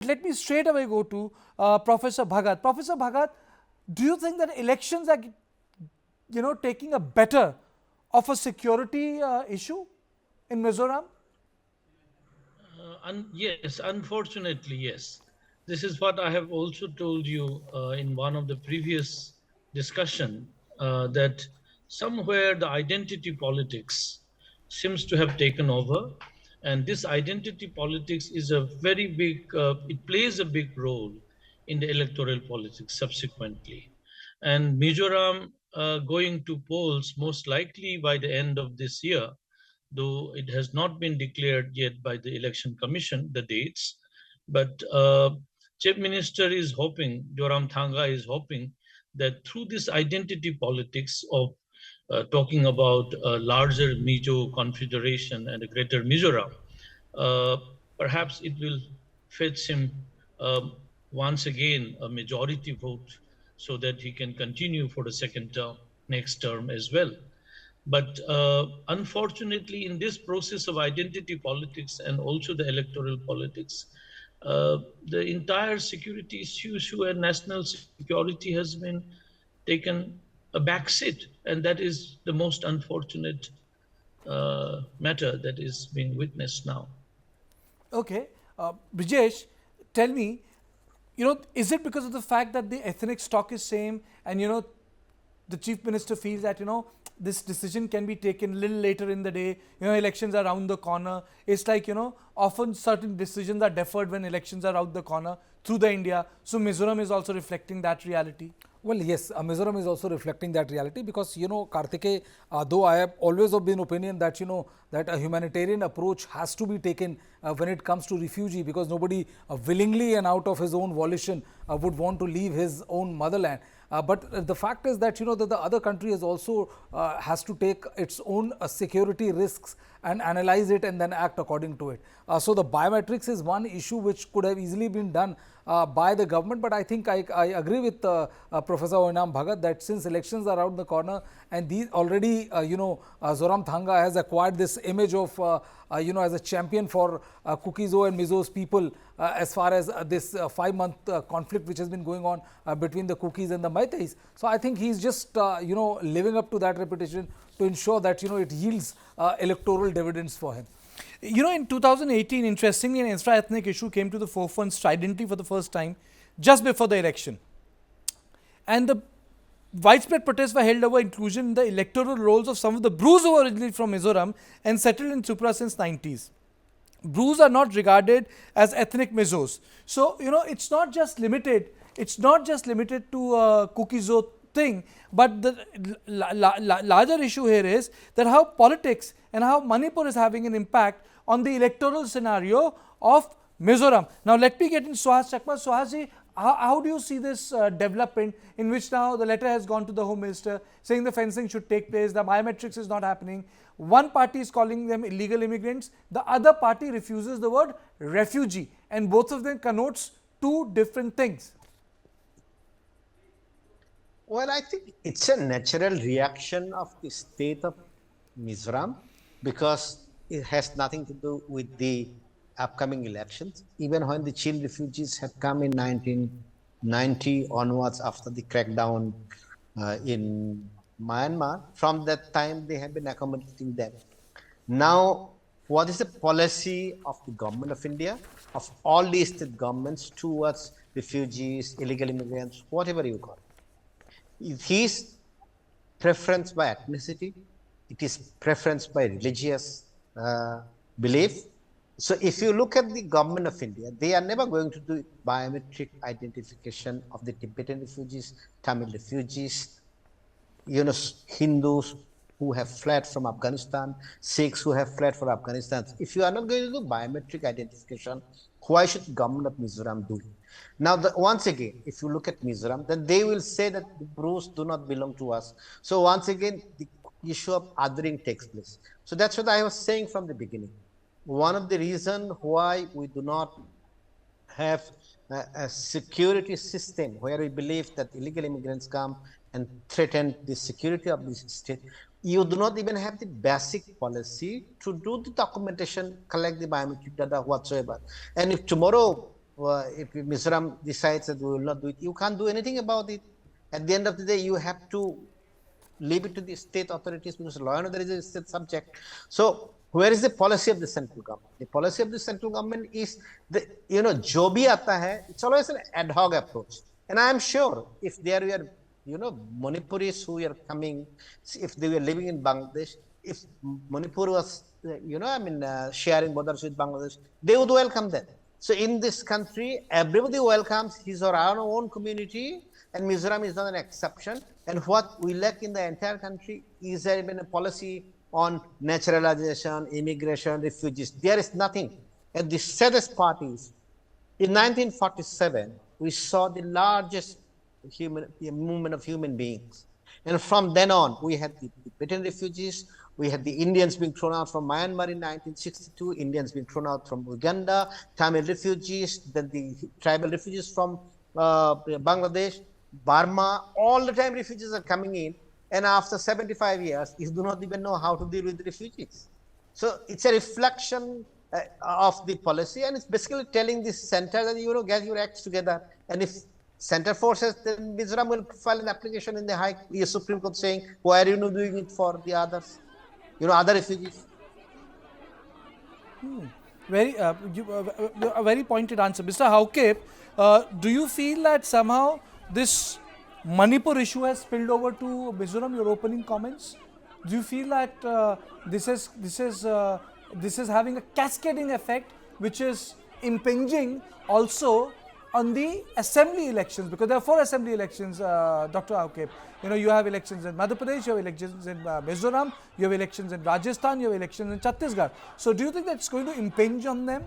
Let me straight away go to Professor Bhagat. Professor Bhagat, do you think that elections are, taking a better of a security issue in Mizoram? Yes, unfortunately, yes. This is what I have also told you in one of the previous discussion that somewhere the identity politics seems to have taken over, and this identity politics is a very big. It plays a big role in the electoral politics subsequently, and Mizoram going to polls most likely by the end of this year, though it has not been declared yet by the election commission, the dates. But Chief Minister is hoping, Joram Thanga is hoping that through this identity politics of talking about a larger Mizo confederation and a greater Mizoram, uh, perhaps it will fetch him um, once again a majority vote so that he can continue for the second term, next term as well. But unfortunately, in this process of identity politics and also the electoral politics, uh, the entire security issue and national security has been taken a back seat. And that is the most unfortunate matter that is being witnessed now. Okay. Brijesh, tell me, is it because of the fact that the ethnic stock is same and, the chief minister feels that, this decision can be taken a little later in the day, elections are around the corner. It's like, often certain decisions are deferred when elections are around the corner through the India. So Mizoram is also reflecting that reality. Well, yes, Mizoram is also reflecting that reality because, Kartikeya, though I have always of been opinion that, that a humanitarian approach has to be taken when it comes to refugee because nobody willingly and out of his own volition would want to leave his own motherland. But the fact is that, that the other country has also has to take its own security risks and analyze it and then act according to it. So the biometrics is one issue which could have easily been done by the government, but I think I agree with Professor Oinam Bhagat that since elections are around the corner and these already, Zoram Thanga has acquired this image of, as a champion for Kukizo and Mizo's people as far as this 5-month conflict which has been going on between the Kukis and the Meiteis. So I think he's just, living up to that reputation to ensure that, it yields electoral dividends for him. In 2018, interestingly, an intra-ethnic issue came to the forefront stridently for the first time just before the election. And the widespread protests were held over inclusion in the electoral rolls of some of the Brus who were originally from Mizoram and settled in Tripura since 90s. Brus are not regarded as ethnic Mizos. So, it's not just limited to Kukizo thing, but the larger issue here is that how politics and how Manipur is having an impact on the electoral scenario of Mizoram. Now, let me get in Suhas Chakma. Suhasji, how do you see this development in which now the letter has gone to the Home Minister saying the fencing should take place, the biometrics is not happening. One party is calling them illegal immigrants, the other party refuses the word refugee, and both of them connotes two different things. Well, I think it's a natural reaction of the state of Mizoram because it has nothing to do with the upcoming elections. Even when the Chin refugees have come in 1990 onwards after the crackdown in Myanmar, from that time they have been accommodating them. Now, what is the policy of the government of India, of all the state governments towards refugees, illegal immigrants, whatever you call it? It is preference by ethnicity, it is preference by religious belief. So if you look at the government of India, they are never going to do biometric identification of the Tibetan refugees, Tamil refugees, Hindus who have fled from Afghanistan, Sikhs who have fled from Afghanistan. If you are not going to do biometric identification, why should the government of Mizoram do it? Now, once again, if you look at Mizoram, then they will say that the Brus do not belong to us. So once again, the issue of othering takes place. So that's what I was saying from the beginning. One of the reasons why we do not have a security system where we believe that illegal immigrants come and threaten the security of this state, you do not even have the basic policy to do the documentation, collect the biometric data whatsoever. And if tomorrow if Mizoram decides that we will not do it, you can't do anything about it. At the end of the day, you have to leave it to the state authorities because law and order is a state subject. So where is the policy of the central government? The policy of the central government is the, jo bhi aata hai, it's always an ad hoc approach. And I am sure if there were, Manipuris who are coming, if they were living in Bangladesh, if Manipur was, sharing borders with Bangladesh, they would welcome them. So in this country, everybody welcomes his or our own community, and Mizoram is not an exception. And what we lack in the entire country is even a policy on naturalization, immigration, refugees. There is nothing. And the saddest part is, in 1947, we saw the largest movement of human beings. And from then on, we had the Tibetan refugees, we had the Indians being thrown out from Myanmar in 1962, Indians being thrown out from Uganda, Tamil refugees, then the tribal refugees from Bangladesh, Burma, all the time refugees are coming in. And after 75 years, you do not even know how to deal with the refugees. So it's a reflection of the policy, and it's basically telling the center that, get your acts together. And if center forces, then Mizoram will file an application in the Supreme Court saying, why are you not doing it for the others? Other refugees. Very, a very pointed answer. Mr. Hauke, do you feel that somehow this Manipur issue has spilled over to Mizoram? Your opening comments. Do you feel that this is having a cascading effect, which is impinging also on the assembly elections? Because there are 4 assembly elections, Dr. Hauke. You have elections in Madhya Pradesh, you have elections in Mizoram, you have elections in Rajasthan, you have elections in Chhattisgarh. So do you think that's going to impinge on them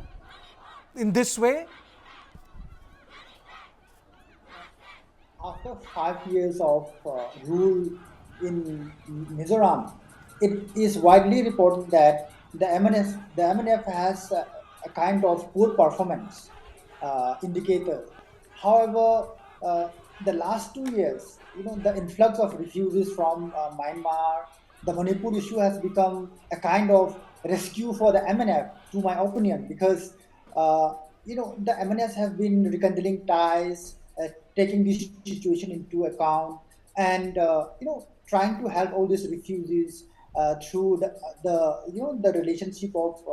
in this way? After 5 years of rule in Mizoram, it is widely reported that the MNF has a kind of poor performance indicator. However, the last 2 years, the influx of refugees from Myanmar, the Manipur issue has become a kind of rescue for the MNF, to my opinion, because the MNFs have been rekindling ties, taking this situation into account, and trying to help all these refugees through the relationship of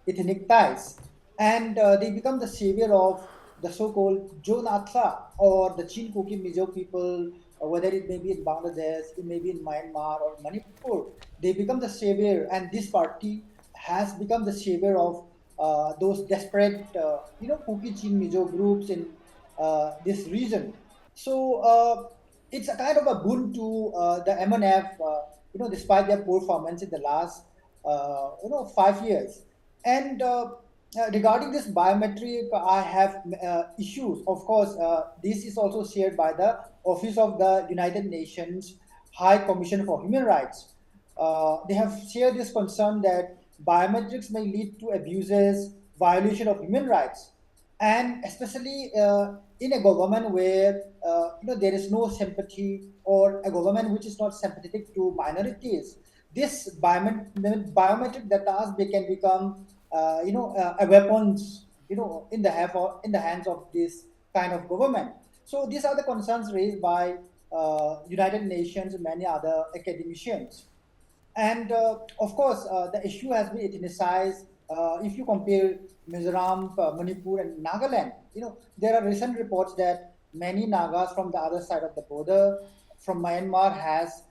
ethnic ties, and they become the savior of the so-called Jonatha or the Chinkoki Mizo people, whether it may be in Bangladesh, it may be in Myanmar or Manipur. They become the savior, and this party has become the savior of those desperate, Kuki Chin Mizo groups in this region. So it's a kind of a boon to the MNF, despite their poor performance in the last, 5 years. And regarding this biometric, I have issues. Of course, this is also shared by the Office of the United Nations High Commission for Human Rights. They have shared this concern that biometrics may lead to abuses, violation of human rights, and especially in a government where there is no sympathy, or a government which is not sympathetic to minorities. This biometric data, they can become a weapons in the hands of this kind of government. So these are the concerns raised by United Nations and many other academicians. And of course, the issue has been ethnicized. If you compare Mizoram, Manipur, and Nagaland, there are recent reports that many Nagas from the other side of the border, from Myanmar, has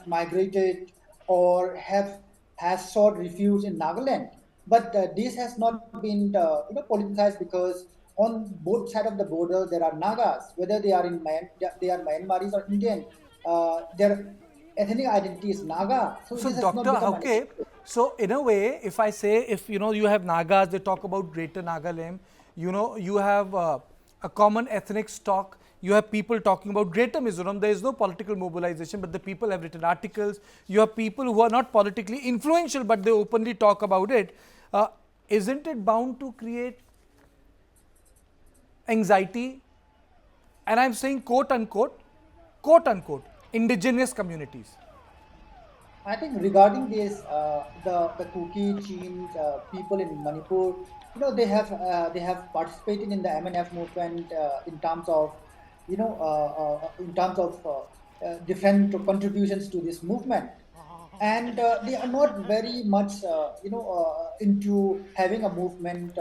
migrated or has sought refuge in Nagaland. But this has not been politicized, because on both sides of the border there are Nagas, whether they are they are Myanmaris or Indian. Their ethnic identity is Naga. So So this has not Dr. become an Hauke, issue. so in a way, if I say, if you have Nagas, they talk about Greater Nagaland, you have a common ethnic stock, you have people talking about Greater Mizoram. There is no political mobilization, but the people have written articles. You have people who are not politically influential, but they openly talk about it. Isn't it bound to create anxiety? And I'm saying quote unquote, indigenous communities. I think regarding this, the Kuki, Chin people in Manipur, they have participated in the MNF movement in terms of, in terms of different contributions to this movement, and they are not very much, into having a movement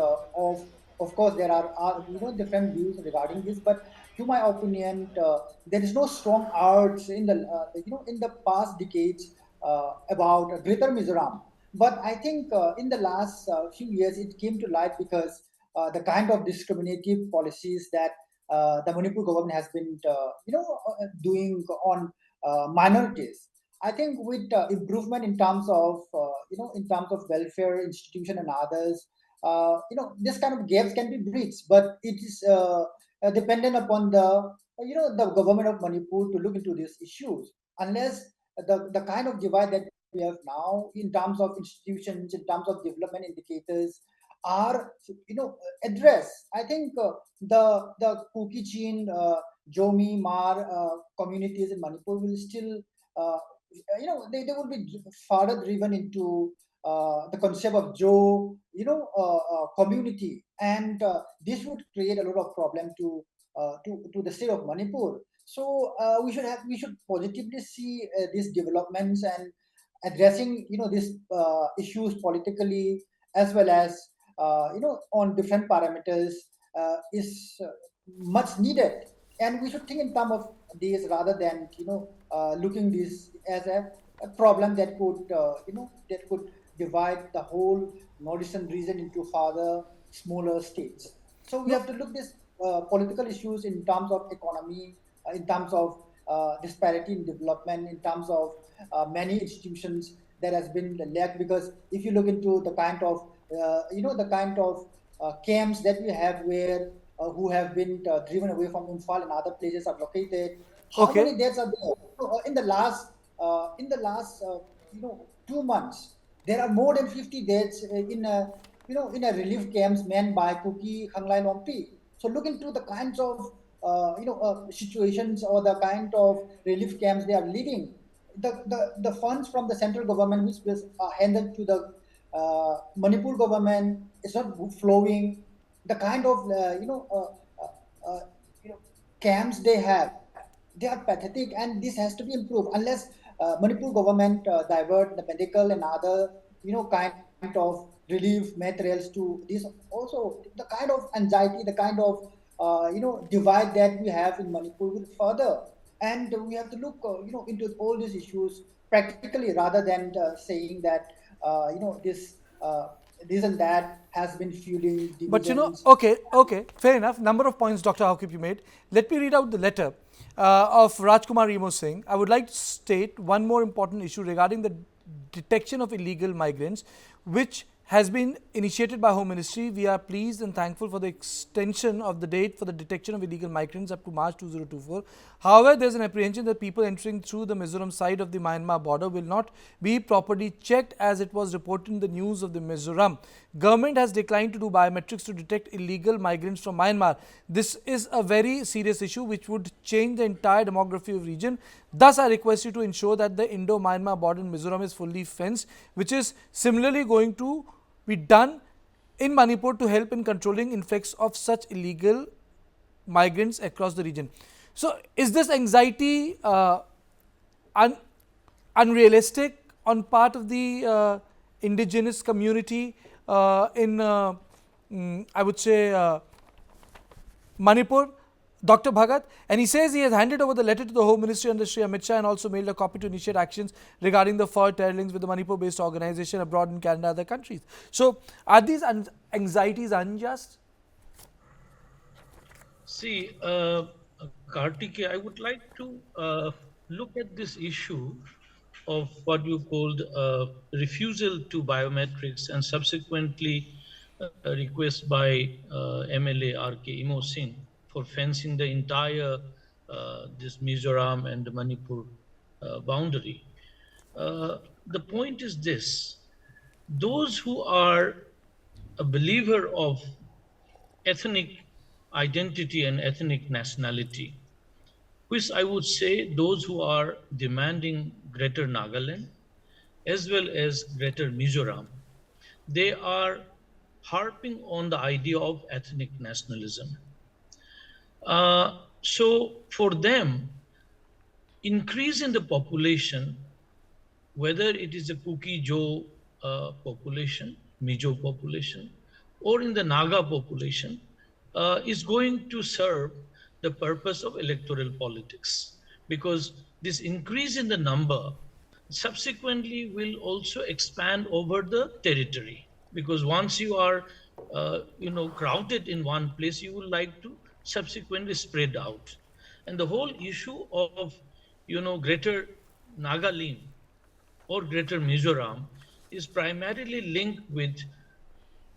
of course, there are different views regarding this, but to my opinion, there is no strong urge in the in the past decades about Greater Mizoram. But I think in the last few years, it came to light because the kind of discriminative policies that the Manipur government has been, doing on minorities. I think with improvement in terms of, in terms of welfare institution and others, this kind of gaps can be bridged, but it is dependent upon the government of Manipur to look into these issues. Unless the kind of divide that we have now in terms of institutions, in terms of development indicators, are addressed. I think the Kukichin, Jomi, Mar communities in Manipur will still they will be further driven into the concept of Joe, community, and this would create a lot of problem to the state of Manipur. So we should positively see these developments and addressing these issues politically as well as on different parameters is much needed, and we should think in terms of these rather than looking this as a problem that could that could divide the whole northeastern region into further smaller states. So we No, have to look this political issues in terms of economy, in terms of disparity in development, in terms of many institutions that has been lacked. Because if you look into the kind of the kind of camps that we have where who have been driven away from Imphal and other places are located. How okay. many deaths are there? So, in the last 2 months, there are more than 50 deaths in a in a relief camps manned by Kuki, Khanglai, Lompi. So look into the kinds of situations or the kind of relief camps they are living. The funds from the central government which was handed to the Manipur government is not flowing. The kind of camps they have, they are pathetic, and this has to be improved. Unless Manipur government divert the medical and other kind of relief materials to this, also the kind of anxiety, the kind of divide that we have in Manipur will further, and we have to look into all these issues practically rather than saying that this this and that has been fueling But divisions. okay, fair enough. Number of points, Dr. Hawkip, you made. Let me read out the letter of Rajkumar Imo Singh. I would like to state one more important issue regarding the detection of illegal migrants, which has been initiated by Home Ministry. We are pleased and thankful for the extension of the date for the detection of illegal migrants up to March 2024. However, there is an apprehension that people entering through the Mizoram side of the Myanmar border will not be properly checked, as it was reported in the news of the Mizoram. Government has declined to do biometrics to detect illegal migrants from Myanmar. This is a very serious issue which would change the entire demography of region. Thus, I request you to ensure that the Indo-Myanmar border in Mizoram is fully fenced, which is similarly going to be done in Manipur to help in controlling influx of such illegal migrants across the region. So, is this anxiety unrealistic on part of the indigenous community I would say, Manipur? Dr. Bhagat, and he says he has handed over the letter to the Home Ministry under Shri Amit Shah and also mailed a copy to initiate actions regarding the fur links with the Manipur-based organization abroad in Canada and other countries. So, are these anxieties unjust? See, Kartikeya, I would like to look at this issue of what you called refusal to biometrics and subsequently a request by MLA Imo Singh for fencing the entire this Mizoram and the Manipur boundary. The point is this: those who are a believer of ethnic identity and ethnic nationality, which I would say those who are demanding Greater Nagaland, as well as Greater Mizoram, they are harping on the idea of ethnic nationalism. So for them, increase in the population, whether it is a Kuki Jo population, Mizo population, or in the Naga population, is going to serve the purpose of electoral politics, because this increase in the number subsequently will also expand over the territory, because once you are crowded in one place, you would like to subsequently spread out. And the whole issue of greater Nagaland or Greater Mizoram is primarily linked with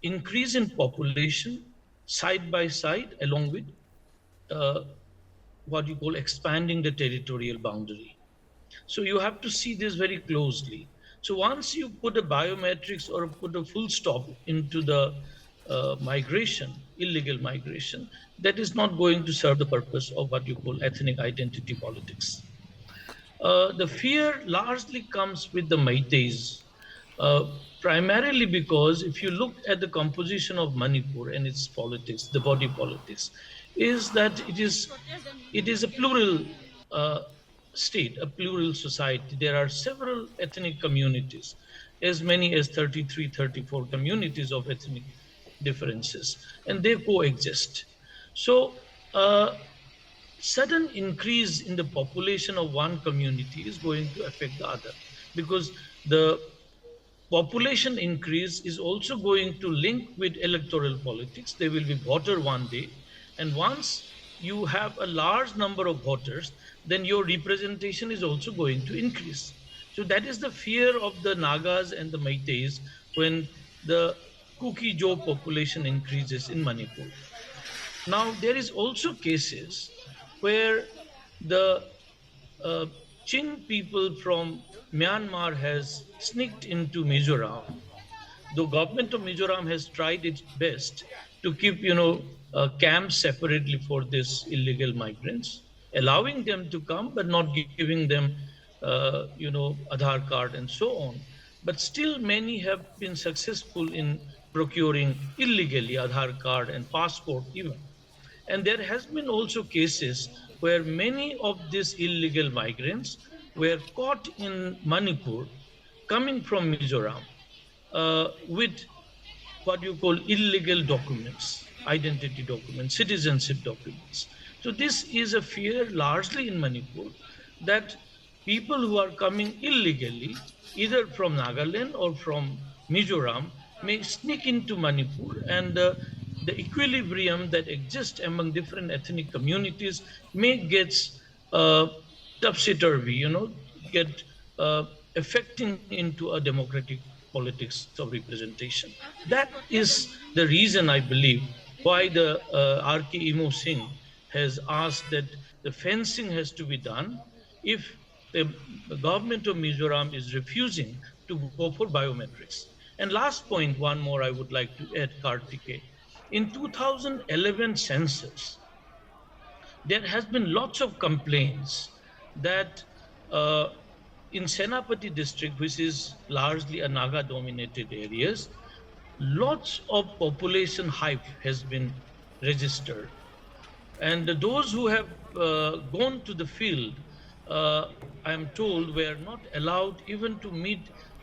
increase in population side by side, along with uh, what you call expanding the territorial boundary. So you have to see this very closely. So once you put a biometrics or put a full stop into the migration, illegal migration, that is not going to serve the purpose of what you call ethnic identity politics. The fear largely comes with the Meiteis, uh, primarily because if you look at the composition of Manipur and its politics, the body politics, is that it is a plural uh, state, a plural society. There are several ethnic communities, as many as 33, 34 communities of ethnic differences, and they coexist. So sudden increase in the population of one community is going to affect the other, because the population increase is also going to link with electoral politics. There will be voter one day, and once you have a large number of voters, then your representation is also going to increase. So that is the fear of the Nagas and the Meiteis when the Kuki Jo population increases in Manipur. Now, there is also cases where the uh, Chin people from Myanmar has sneaked into Mizoram. The government of Mizoram has tried its best to keep, camps separately for these illegal migrants, allowing them to come, but not giving them, Aadhaar card and so on. But still, many have been successful in procuring illegally Aadhaar card and passport even. And there has been also cases where many of these illegal migrants were caught in Manipur coming from Mizoram with what you call illegal documents, identity documents, citizenship documents. So this is a fear largely in Manipur that people who are coming illegally, either from Nagaland or from Mizoram, may sneak into Manipur, and the equilibrium that exists among different ethnic communities may get uh, topsy-turvy, get affecting into a democratic politics of representation. That is the reason, I believe, why the RK Imo Singh has asked that the fencing has to be done if the government of Mizoram is refusing to go for biometrics. And last point, one more I would like to add, Kartikeya. In 2011 census, there has been lots of complaints that uh, in Senapati district, which is largely a Naga dominated areas, lots of population hype has been registered. And those who have gone to the field, I am told, were not allowed even to meet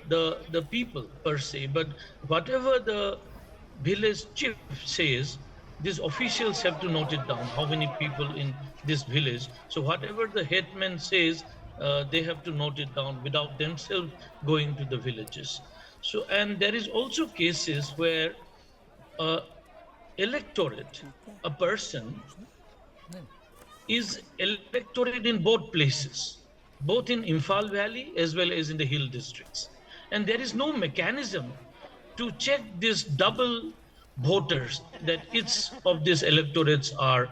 the people per se. But whatever the village chief says, these officials have to note it down, how many people in this village. So whatever the headman says, they have to note it down without themselves going to the villages. So, and there is also cases where uh, electorate, a person is electorate in both places, both in Imphal Valley as well as in the hill districts. And there is no mechanism to check these double voters that each of these electorates are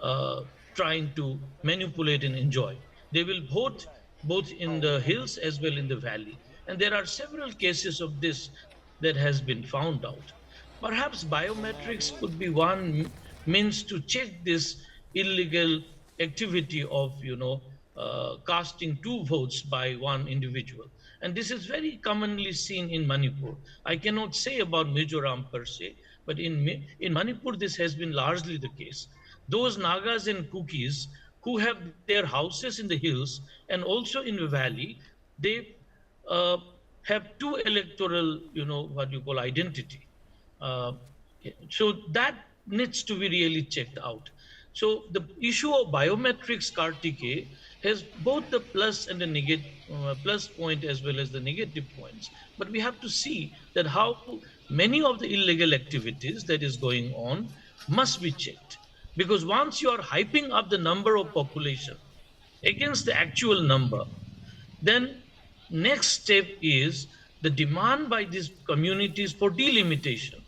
uh, trying to manipulate and enjoy. They will vote both in the hills as well in the valley. And there are several cases of this that has been found out. Perhaps biometrics could be one means to check this illegal activity of casting two votes by one individual. And this is very commonly seen in Manipur. I cannot say about Mizoram per se, but in Manipur, this has been largely the case. Those Nagas and Kukis who have their houses in the hills and also in the valley, they uh, have two electoral, what you call identity. Uh, so that needs to be really checked out. So the issue of biometrics Kartikeya has both the plus and the negative plus point as well as the negative points. But we have to see that how many of the illegal activities that is going on must be checked. Because once you are hyping up the number of population against the actual number, then next step is the demand by these communities for delimitation.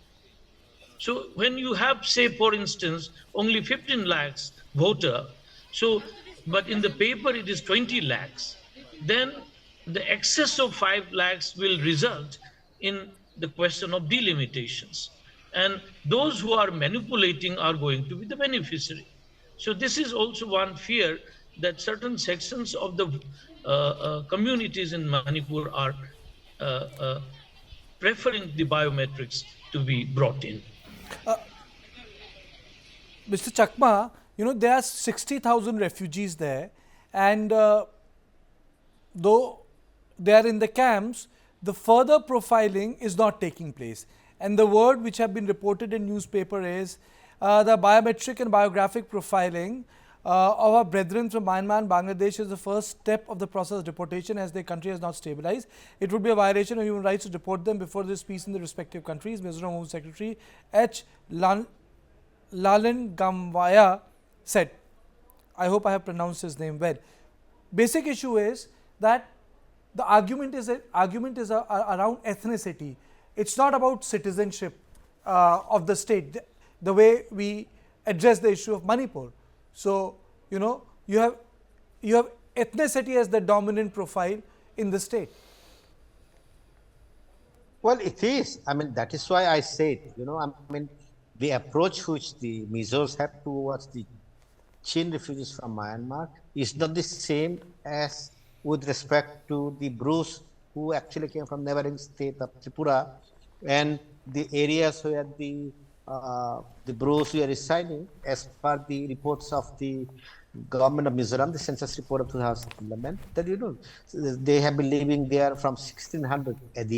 So when you have, say, for instance, only 15 lakhs voter, so but in the paper it is 20 lakhs, then the excess of 5 lakhs will result in the question of delimitations. And those who are manipulating are going to be the beneficiary. So this is also one fear that certain sections of the communities in Manipur are uh, uh, preferring the biometrics to be brought in. Mr. Chakma, there are 60,000 refugees there, and though they are in the camps, the further profiling is not taking place. And the word which have been reported in newspaper is the biometric and biographic profiling of our brethren from Myanmar and Bangladesh is the first step of the process of deportation as their country has not stabilized. It would be a violation of human rights to deport them before there is peace in the respective countries. Mizoram Home Secretary H. Lalin Gamwaya said. I hope I have pronounced his name well. Basic issue is that the argument is around ethnicity. It's not about citizenship of the state, the way we address the issue of Manipur. So, you have ethnicity as the dominant profile in the state. Well, it is. I mean, that is why I said, the approach which the Mizos have towards the Chin refugees from Myanmar is not the same as with respect to the Bruce who actually came from neighboring state of Tripura and the areas where the Bruce were residing as per the reports of the government of Mizoram, the census report of 2011, that they have been living there from 1600 AD.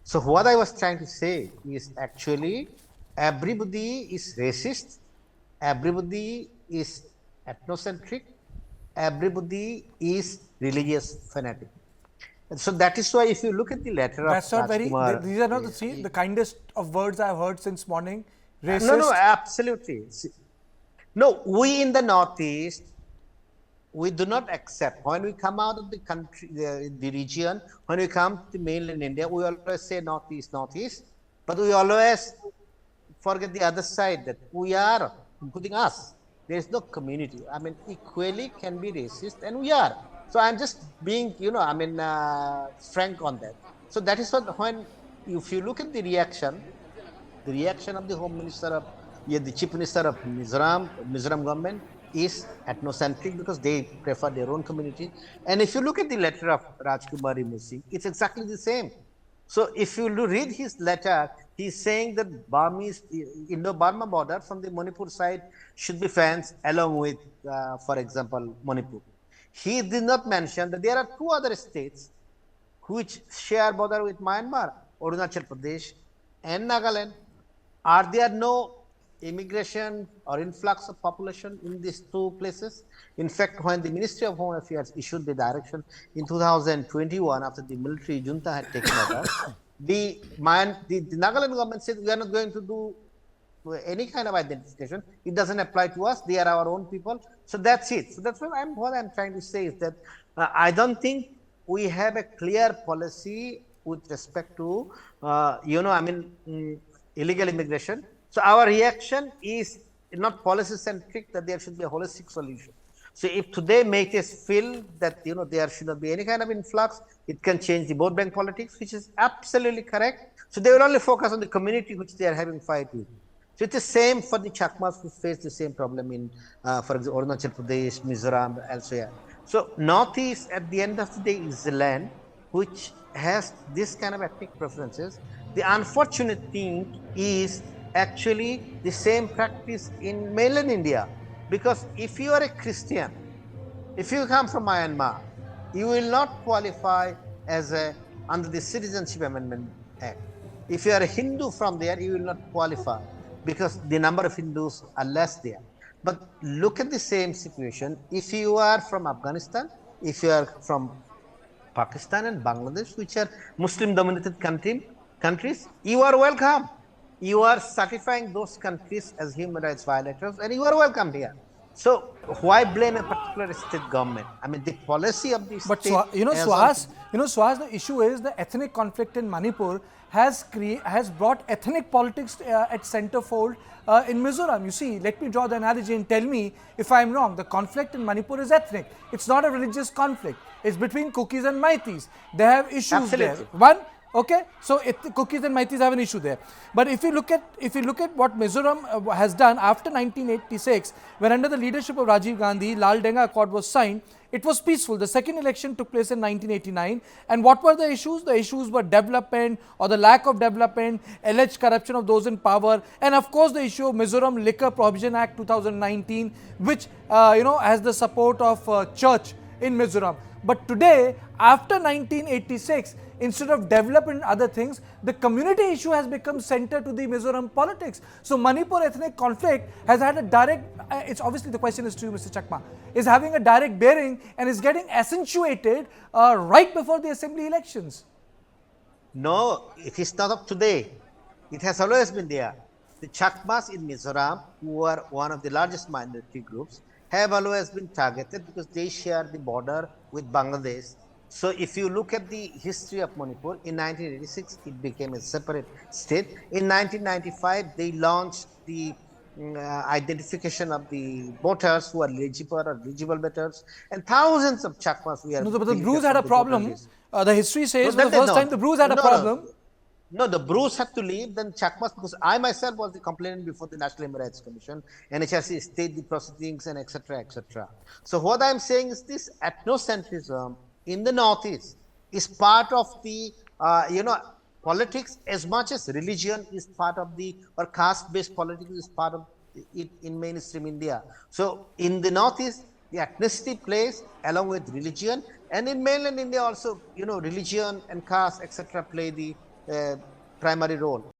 So what I was trying to say is actually everybody is racist, everybody is ethnocentric, everybody is religious fanatic. And so that is why if you look at the letter That's of not very, Rajkumar, these are not the kindest of words I've heard since morning. Racist. No, absolutely. No, we in the Northeast, we do not accept. When we come out of the country, the region, when we come to mainland India, we always say Northeast, Northeast, but we always forget the other side that we are, including us, there is no community. I mean, equally can be racist, and we are. So I'm just being, frank on that. So that is what, if you look at the reaction of the Home Minister of, the Chief Minister of Mizoram government is ethnocentric because they prefer their own community. And if you look at the letter of Rajkumar Imo Singh, it's exactly the same. So if you read his letter, he's saying that Burmese, Indo-Burma border from the Manipur side should be fenced along with, for example, Manipur. He did not mention that there are two other states which share border with Myanmar, Arunachal Pradesh and Nagaland. Are there no immigration or influx of population in these two places? In fact, when the Ministry of Home Affairs issued the direction in 2021 after the military junta had taken over, the Nagaland government said we are not going to do any kind of identification. It doesn't apply to us. They are our own people. So that's it. So that's what I'm trying to say is that I don't think we have a clear policy with respect to, illegal immigration. So our reaction is not policy centric, that there should be a holistic solution. So if today make us feel that there should not be any kind of influx, it can change the vote bank politics, which is absolutely correct. So they will only focus on the community which they are having fight with. So it's the same for the Chakmas who face the same problem in, for example, Arunachal Pradesh, Mizoram, elsewhere. So Northeast at the end of the day is the land which has this kind of ethnic preferences. The unfortunate thing is actually the same practice in mainland India. Because if you are a Christian, if you come from Myanmar, you will not qualify as a under the Citizenship Amendment Act. If you are a Hindu from there, you will not qualify because the number of Hindus are less there. But look at the same situation. If you are from Afghanistan, if you are from Pakistan and Bangladesh, which are Muslim dominated countries, you are welcome. You are certifying those countries as human rights violators and you are welcome here. So why blame a particular state government? I mean, the policy of the But state as on Suhas, the issue is the ethnic conflict in Manipur has brought ethnic politics at centerfold in Mizoram. You see, let me draw the analogy and tell me if I am wrong. The conflict in Manipur is ethnic. It's not a religious conflict. It's between Kukis and Maitis. They have issues Absolutely. there. One, okay, so Kukis and Maitis have an issue there. But if you look at what Mizoram has done after 1986, when under the leadership of Rajiv Gandhi, Lal Denga Accord was signed, it was peaceful. The second election took place in 1989. And what were the issues? The issues were development or the lack of development, alleged corruption of those in power, and of course the issue of Mizoram Liquor Prohibition Act 2019, which has the support of church in Mizoram. But today, after 1986, instead of development and other things, the community issue has become center to the Mizoram politics. So Manipur ethnic conflict has had a direct, it's obviously the question is to you, Mr. Chakma, is having a direct bearing and is getting accentuated right before the assembly elections. No, it is not of today. It has always been there. The Chakmas in Mizoram, who are one of the largest minority groups, have always been targeted because they share the border with Bangladesh. So if you look at the history of Manipur, in 1986, it became a separate state. In 1995, they launched the identification of the voters who are eligible or eligible voters, and thousands of Chakmas were. No, but the Bruce had a problem. The history says No, for the first time the Bruce had a problem. No, the Bruce had to leave, then Chakmas, because I myself was the complainant before the National Human Rights Commission, NHRC stayed the proceedings and etc. etc. So what I'm saying is this ethnocentrism in the Northeast is part of the, politics as much as religion is part of the, or caste-based politics is part of it in mainstream India. So in the Northeast, the ethnicity plays along with religion, and in mainland India also, religion and caste, etc. play the primary role.